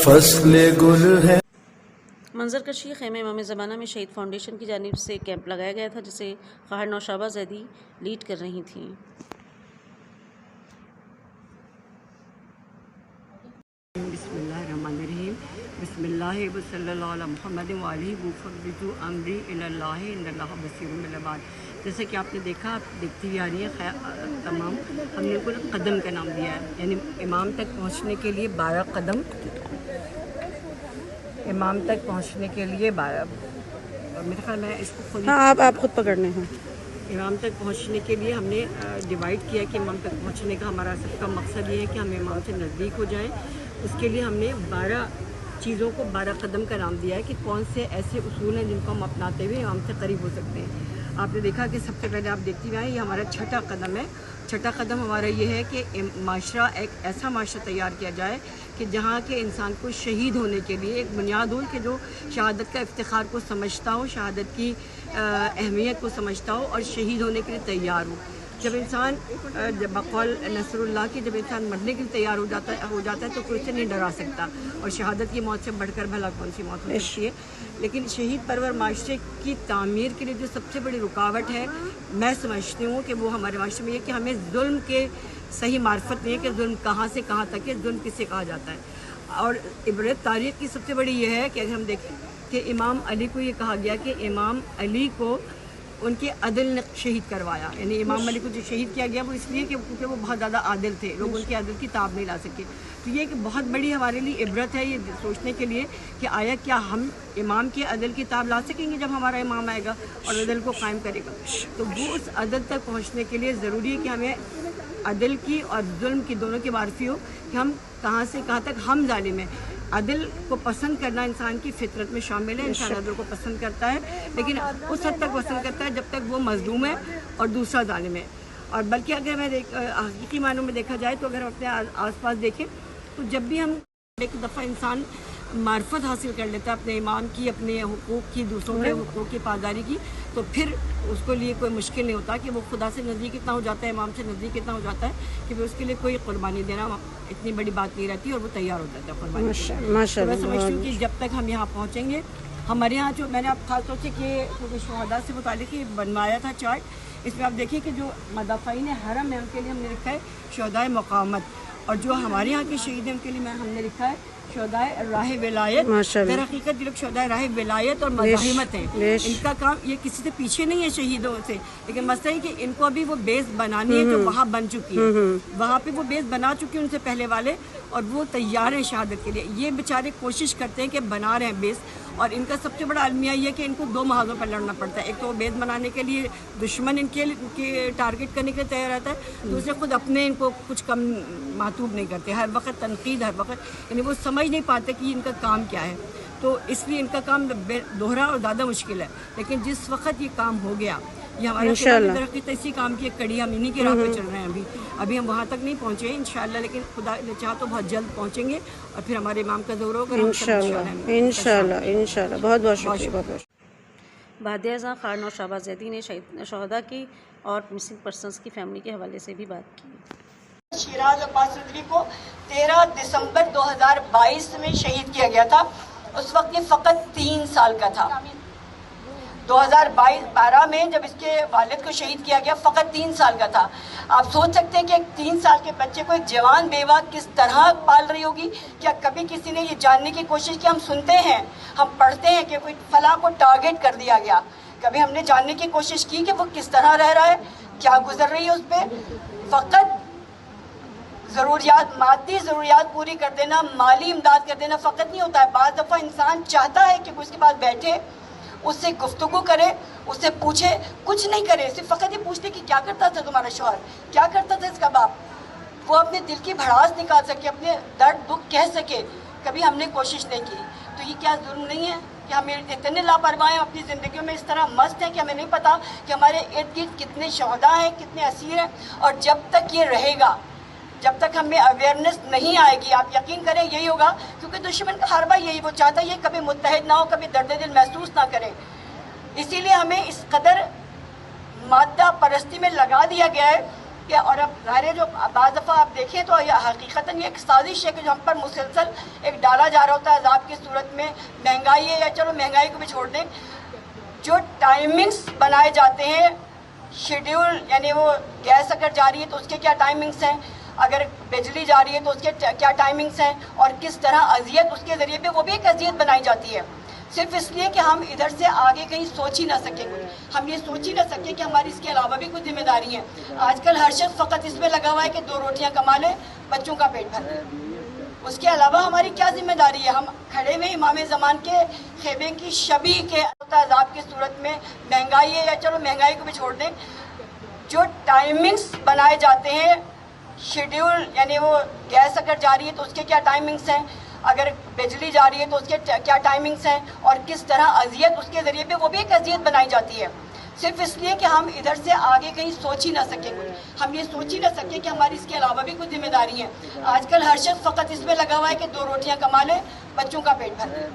فصل گل ہے. منظر کشی خیمہ امام زمانہ میں شہید فاؤنڈیشن کی جانب سے کیمپ لگایا گیا تھا، جسے خواہر نوشابہ زیدی لیڈ کر رہی تھیں۔ بسم اللہ الرحمن الرحیم، بسم اللہ و صلی اللہ علی محمد وآلہ وفوض امری الی اللہ ان اللہ بصیر بالعباد۔ جیسے کہ آپ نے دیکھا، آپ دیکھتی آ رہی ہیں تمام، ہم نے ان کو قدم کا نام دیا ہے، یعنی امام تک پہنچنے کے لیے 12 قدم، امام تک پہنچنے کے لیے 12، میرے خیال میں اس کو خود آپ خود پکڑنے ہیں۔ امام تک پہنچنے کے لیے ہم نے ڈیوائڈ کیا کہ امام تک پہنچنے کا ہمارا سب کا مقصد یہ ہے کہ ہم امام سے نزدیک ہو جائیں۔ اس کے لیے ہم نے 12 چیزوں کو 12 قدم کا نام دیا ہے کہ کون سے ایسے اصول ہیں جن کو ہم اپناتے ہوئے امام سے قریب ہو سکتے ہیں۔ آپ نے دیکھا کہ سب سے پہلے آپ دیکھتی ہیں یہ ہمارا چھٹا قدم ہے۔ چھٹا قدم ہمارا یہ ہے کہ معاشرہ، ایک ایسا معاشرہ تیار کیا جائے کہ جہاں کے انسان کو شہید ہونے کے لیے ایک بنیاد ہو، کہ جو شہادت کا افتخار کو سمجھتا ہو، شہادت کی اہمیت کو سمجھتا ہو اور شہید ہونے کے لیے تیار ہو۔ جب انسان بقول نصر اللہ کی، جب انسان مرنے کے لیے تیار ہو جاتا ہے تو کوئی اسے نہیں ڈرا سکتا، اور شہادت کی موت سے بڑھ کر بھلا کون سی موت ہو سکتی ہے۔ لیکن شہید پرور معاشرے کی تعمیر کے لیے جو سب سے بڑی رکاوٹ ہے، میں سمجھتی ہوں کہ وہ ہمارے معاشرے میں یہ کہ ہمیں ظلم کے صحیح معرفت نہیں ہے کہ ظلم کہاں سے کہاں تک ہے، ظلم کسے کہا جاتا ہے۔ اور عبرت تاریخ کی سب سے بڑی یہ ہے کہ اگر ہم دیکھیں کہ امام علی کو یہ کہا گیا کہ امام علی کو ان کے عدل نے شہید کروایا، یعنی امام علی کو جو شہید کیا گیا وہ اس لیے کہ کیونکہ وہ بہت زیادہ عادل تھے، لوگ ان کے عدل کی تاب نہیں لا سکے۔ تو یہ ایک بہت بڑی ہمارے لیے عبرت ہے یہ سوچنے کے لیے کہ آیا کیا ہم امام کے عدل کی تاب لا سکیں گے جب ہمارا امام آئے گا اور عدل کو قائم کرے گا۔ تو وہ اس عدل تک پہنچنے کے لیے ضروری ہے کہ ہمیں عدل کی اور ظلم کی دونوں کی معرفی ہو کہ ہم کہاں سے کہاں تک ہم ظالم ہیں۔ عدل کو پسند کرنا انسان کی فطرت میں شامل ہے، انسان عدل کو پسند کرتا ہے، لیکن اس حد تک پسند کرتا ہے جب تک وہ مظلوم ہے اور دوسرا ظالم ہے۔ اور بلکہ اگر میں حقیقی معنوں میں دیکھا جائے تو اگر ہم اپنے آس پاس دیکھیں تو جب بھی ہم ایک دفعہ انسان معرفت حاصل کر لیتا ہے اپنے ایمان کی، اپنے حقوق کی، دوسروں کے حقوق کی پاسداری کی، تو پھر اس کے لیے کوئی مشکل نہیں ہوتا کہ وہ خدا سے نزدیک اتنا ہو جاتا ہے، امام سے نزدیک اتنا ہو جاتا ہے کہ اس کے لیے کوئی قربانی دینا اتنی بڑی بات نہیں رہتی اور وہ تیار ہو جاتا ہے قربانی دینے۔ میں سمجھتی ہوں کہ جب تک ہم یہاں پہنچیں گے، ہمارے یہاں جو میں نے آپ خاص طور سے کہ شہداء سے متعلق یہ بنوایا تھا چارٹ، اس میں آپ دیکھیں کہ جو مدافعین حرم ہیں ان کے لیے ہم نے لکھا ہے شہدائے مقامت، اور جو ہمارے یہاں کے شہید ہیں ان کے لیے ہم نے لکھا ہے شہدائے راہ ولایت۔ در حقیقت جو لوگ شہدائے راہ ولایت اور مزاحمت ہیں، ان کا کام یہ کسی سے پیچھے نہیں ہے شہیدوں سے، لیکن مسئلہ ہے کہ ان کو ابھی وہ بیس بنانی ہے جو وہاں بن چکی ہے، وہاں پہ وہ بیس بنا چکی ہے ان سے پہلے والے، اور وہ تیار ہیں شہادت کے لیے۔ یہ بیچارے کوشش کرتے ہیں کہ بنا رہے ہیں بیس، اور ان کا سب سے بڑا المیہ یہ ہے کہ ان کو 2 محاذوں پر لڑنا پڑتا ہے۔ ایک تو وہ بیس بنانے کے لیے دشمن ان کے ٹارگٹ کرنے کے لیے تیار رہتا ہے، دوسرے خود اپنے ان کو کچھ کم معطوب نہیں کرتے، ہر وقت تنقید، ہر وقت، یعنی وہ سمجھ نہیں پاتے کہ ان کا کام کیا ہے، تو اس لیے ان کا کام دوہرا اور زیادہ مشکل ہے۔ لیکن جس وقت یہ کام ہو گیا، یہ ہمارا درخت اسی کام کی ایک کڑی، ہم انہیں کی راہ پہ چل رہے ہیں۔ ابھی ہم وہاں تک نہیں پہنچے ہیں انشاءاللہ، لیکن خدا نے چاہا تو بہت جلد پہنچیں گے، اور پھر ہمارے امام کا ظہور ہوگا انشاءاللہ۔ بہت بہت شکریہ۔ بادیہ ازاں خواہر نوشابہ زیدی نے شہداء کی اور مسنگ پرسنس کی فیملی کے حوالے سے بھی بات کی۔ شیراز عباس رضوی کو 13 دسمبر 2022 میں شہید کیا گیا تھا، اس وقت یہ فقط 3 سال کا تھا۔ 2012 میں جب اس کے والد کو شہید کیا گیا فقط 3 سال کا تھا۔ آپ سوچ سکتے ہیں کہ ایک 3 سال کے بچے کو ایک جوان بیوہ کس طرح پال رہی ہوگی؟ کیا کبھی کسی نے یہ جاننے کی کوشش کی؟ ہم سنتے ہیں، ہم پڑھتے ہیں کہ کوئی فلاں کو ٹارگٹ کر دیا گیا، کبھی ہم نے جاننے کی کوشش کی کہ وہ کس طرح رہ رہا ہے، کیا گزر رہی ہے اس پہ؟ فقط ضروریات، مادی ضروریات پوری کر دینا، مالی امداد کر دینا فقط نہیں ہوتا ہے۔ بعض دفعہ انسان چاہتا ہے کہ اس کے پاس بیٹھے، اس سے گفتگو کرے، اس سے پوچھے، کچھ نہیں کرے، صرف فقط یہ پوچھتے کہ کیا کرتا تھا تمہارا شوہر، کیا کرتا تھا اس کا باپ، وہ اپنے دل کی بھڑاس نکال سکے، اپنے درد دکھ کہہ سکے، کبھی ہم نے کوشش نہیں کی۔ تو یہ کیا ظلم نہیں ہے کہ ہمیں اتنے لاپرواہ ہیں اپنی زندگیوں میں، اس طرح مست ہیں کہ ہمیں نہیں پتا کہ ہمارے ارد گرد کتنے شہداء ہیں، کتنے اسیر ہیں؟ اور جب تک یہ رہے گا، جب تک ہمیں اویئرنیس نہیں آئے گی، آپ یقین کریں یہی ہوگا، کیونکہ دشمن کا حربہ یہی، وہ چاہتا ہے یہ کبھی متحد نہ ہو، کبھی درد دل محسوس نہ کرے۔ اسی لیے ہمیں اس قدر مادہ پرستی میں لگا دیا گیا ہے کہ اور اب ظاہر ہے جو بعض دفعہ آپ دیکھیں تو یہ حقیقتاً یہ ایک سازش ہے کہ جو ہم پر مسلسل ایک ڈالا جا رہا ہوتا ہے عذاب کی صورت میں. مہنگائی ہے یا چلو مہنگائی کو بھی چھوڑ دیں, جو ٹائمنگز بنائے جاتے ہیں شیڈیول, یعنی وہ گیس اگر جا رہی ہے تو اس کے کیا ٹائمنگز ہیں, اگر بجلی جا رہی ہے تو اس کے کیا ٹائمنگز ہیں, اور کس طرح اذیت اس کے ذریعے پہ وہ بھی ایک اذیت بنائی جاتی ہے, صرف اس لیے کہ ہم ادھر سے آگے کہیں سوچ ہی نہ سکیں. ہم یہ سوچ ہی نہ سکیں کہ ہماری اس کے علاوہ بھی کچھ ذمہ داری ہیں. آج کل ہر شخص فقط اس میں لگا ہوا ہے کہ 2 روٹیاں کما لے, بچوں کا پیٹ بھر لے. اس کے علاوہ ہماری کیا ذمہ داری ہے؟ ہم کھڑے ہوئے امام زمان کے خیمے کی شبیہ کے عذاب کی صورت میں. مہنگائی ہے یا چلو مہنگائی کو بھی چھوڑ دیں, جو ٹائمنگز بنائے جاتے ہیں شیڈیول, یعنی وہ گیس اگر جا رہی ہے تو اس کے کیا ٹائمنگز ہیں, اگر بجلی جا رہی ہے تو اس کے کیا ٹائمنگز ہیں, اور کس طرح اذیت اس کے ذریعے پہ وہ بھی ایک اذیت بنائی جاتی ہے, صرف اس لیے کہ ہم ادھر سے آگے کہیں سوچ ہی نہ سکیں. ہم یہ سوچ ہی نہ سکیں کہ ہماری اس کے علاوہ بھی کچھ ذمہ داری ہیں. آج کل ہر شخص فقط اس میں لگا ہوا ہے کہ 2 روٹیاں کما لے, بچوں کا پیٹ بھر لے.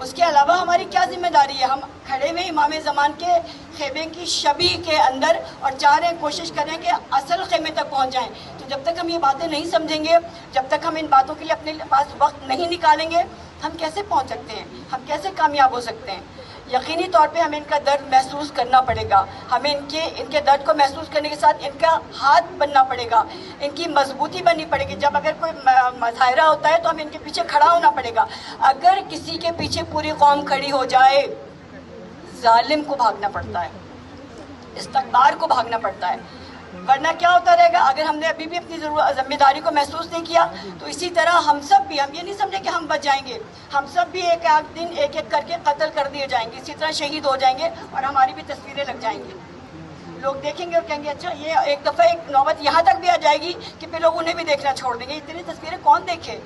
اس کے علاوہ ہماری کیا ذمہ داری ہے؟ ہم کھڑے ہوئے امام زمان کے خیمے کی شبیہ کے اندر اور چاہ رہے ہیں, کوشش کریں کہ اصل خیمے تک پہنچ جائیں. تو جب تک ہم یہ باتیں نہیں سمجھیں گے, جب تک ہم ان باتوں کے لیے اپنے پاس وقت نہیں نکالیں گے, ہم کیسے پہنچ سکتے ہیں, ہم کیسے کامیاب ہو سکتے ہیں؟ یقینی طور پہ ہمیں ان کا درد محسوس کرنا پڑے گا. ہمیں ان کے درد کو محسوس کرنے کے ساتھ ان کا ہاتھ بننا پڑے گا, ان کی مضبوطی بننی پڑے گی. جب اگر کوئی مظاہرہ ہوتا ہے تو ہمیں ان کے پیچھے کھڑا ہونا پڑے گا. اگر کسی کے پیچھے پوری قوم کھڑی ہو جائے, ظالم کو بھاگنا پڑتا ہے, استکبار کو بھاگنا پڑتا ہے, ورنہ کیا ہوتا رہے گا؟ اگر ہم نے ابھی بھی اپنی ذمہ داری کو محسوس نہیں کیا تو اسی طرح ہم سب بھی, ہم یہ نہیں سمجھے کہ ہم بچ جائیں گے, ہم سب بھی ایک دن ایک ایک کر کے قتل کر دیے جائیں گے, اسی طرح شہید ہو جائیں گے اور ہماری بھی تصویریں لگ جائیں گی. لوگ دیکھیں گے اور کہیں گے اچھا یہ ایک دفعہ ایک نوبت یہاں تک بھی آ جائے گی کہ پھر لوگ انہیں بھی دیکھنا چھوڑ دیں گے. اتنی تصویریں کون دیکھے؟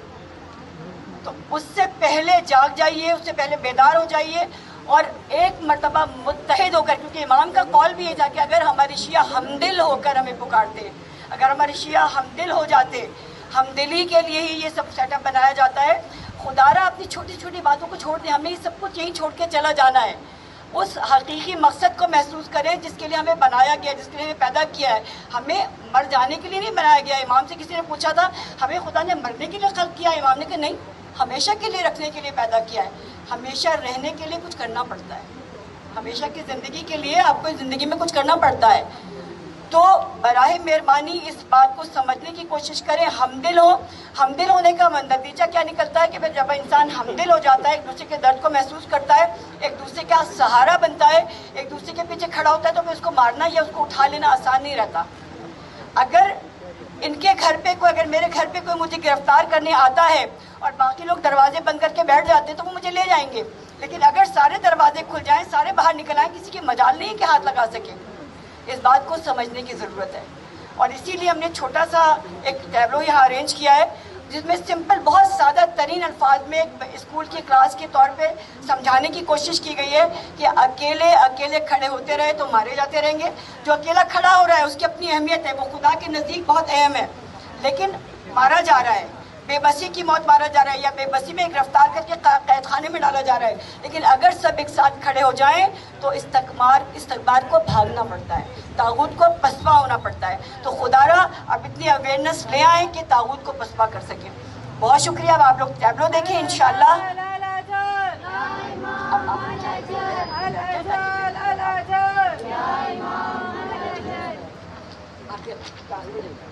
تو اس سے پہلے جاگ جائیے, اس سے پہلے بیدار ہو جائیے اور ایک مرتبہ متحد ہو کر, کیونکہ امام کا قول بھی یہ تھا کہ اگر ہماری شیعہ ہمدل ہو کر ہمیں پکارتے, اگر ہماری شیعہ ہمدل ہو جاتے, ہمدلی کے لیے ہی یہ سب سیٹ اپ بنایا جاتا ہے. خدا را اپنی چھوٹی چھوٹی باتوں کو چھوڑ دیں, ہمیں یہ سب کچھ یہیں چھوڑ کے چلا جانا ہے. اس حقیقی مقصد کو محسوس کریں جس کے لیے ہمیں بنایا گیا, جس کے لیے ہمیں پیدا کیا ہے. ہمیں مر جانے کے لیے نہیں بنایا گیا. امام سے کسی نے پوچھا تھا ہمیں خدا نے مرنے کے لیے خلق کیا ہے؟ امام نے کہا نہیں, ہمیشہ کے لیے رکھنے کے لیے پیدا کیا ہے. ہمیشہ رہنے کے لیے کچھ کرنا پڑتا ہے, ہمیشہ کی زندگی کے لیے آپ کو زندگی میں کچھ کرنا پڑتا ہے. تو براہ مہربانی اس بات کو سمجھنے کی کوشش کریں. ہمدل ہو, ہمدل ہونے کا نتیجہ کیا نکلتا ہے کہ پھر جب انسان ہمدل ہو جاتا ہے, ایک دوسرے کے درد کو محسوس کرتا ہے, ایک دوسرے کا سہارا بنتا ہے, ایک دوسرے کے پیچھے کھڑا ہوتا ہے, تو پھر اس کو مارنا یا اس کو اٹھا لینا آسان نہیں رہتا. اگر ان کے گھر پہ کوئی, اگر میرے گھر پہ کوئی مجھے گرفتار کرنے آتا ہے اور باقی لوگ دروازے بند کر کے بیٹھ جاتے ہیں تو وہ مجھے لے جائیں گے, لیکن اگر سارے دروازے کھل جائیں, سارے باہر نکل آئیں, کسی کی مجال نہیں کہ ہاتھ لگا سکے. اس بات کو سمجھنے کی ضرورت ہے. اور اسی لیے ہم نے چھوٹا سا ایک ٹیبلو یہاں ارینج کیا ہے جس میں سمپل, بہت سادہ ترین الفاظ میں ایک اسکول کی کلاس کے طور پہ سمجھانے کی کوشش کی گئی ہے کہ اکیلے کھڑے ہوتے رہے تو مارے جاتے رہیں گے. جو اکیلا کھڑا ہو رہا ہے اس کی اپنی اہمیت ہے, وہ خدا کے نزدیک بہت اہم ہے, لیکن مارا جا رہا ہے, بے بسی کی موت مارا جا رہا ہے, یا بے بسی میں گرفتار کر کے قید خانے میں ڈالا جا رہا ہے. لیکن اگر سب ایک ساتھ کھڑے ہو جائیں تو استکبار کو بھاگنا پڑتا ہے, طاغوت کو پسپا ہونا پڑتا ہے. تو خدا را اب اتنی اویئرنیس لے آئیں کہ طاغوت کو پسپا کر سکیں. بہت شکریہ. اب آپ لوگ ٹیبلو دیکھیں انشاءاللہ. آپ